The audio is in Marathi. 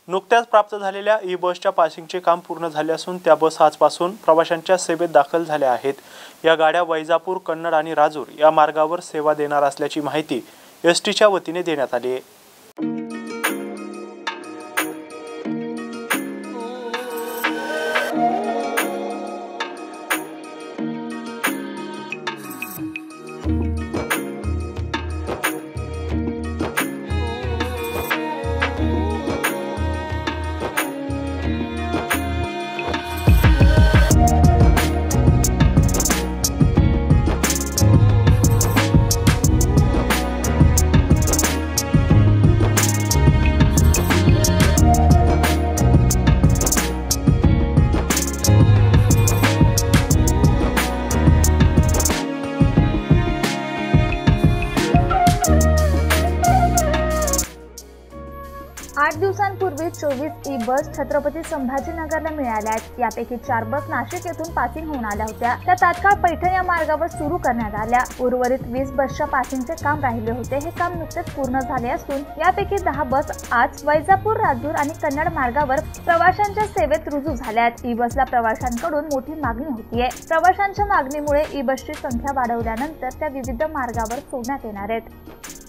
नुकत्याच प्राप्त झालेल्या ई बसच्या पासिंगचे काम पूर्ण झाले असून त्या बस आजपासून प्रवाशांच्या सेवेत दाखल झाल्या आहेत। या गाड्या वैजापूर, कन्नड आणि राजूर या मार्गावर सेवा देणार असल्याची माहिती एसटीच्या वतीने देण्यात आली आहे। आठ दिवसांपूर्वी 24 ई बस छत्रपती संभाजीनगरला मिळाल्या आहेत। यापैकी 4 बस नाशिक येथून पासिंग होऊन आल्या होत्या। त्या तात्काळ पैठण या मार्गावर सुरू करण्यात आल्या। उर्वरित 20 बसच्या पासिंगचे काम राहिले होते। हे काम नुकतेच पूर्ण झाले असून यापैकी 10 बस आज वैजापूर, राजूर आणि कन्नड मार्गावर प्रवाशांच्या सेवेत रुजू झाल्या आहेत। ई बसला प्रवाशांकडून मोठी मागणी होतीये। प्रवाशांच्या मागणीमुळे ई बसची संख्या वाढवल्यानंतर त्या विविध मार्गावर सोडण्यात येणार आहेत।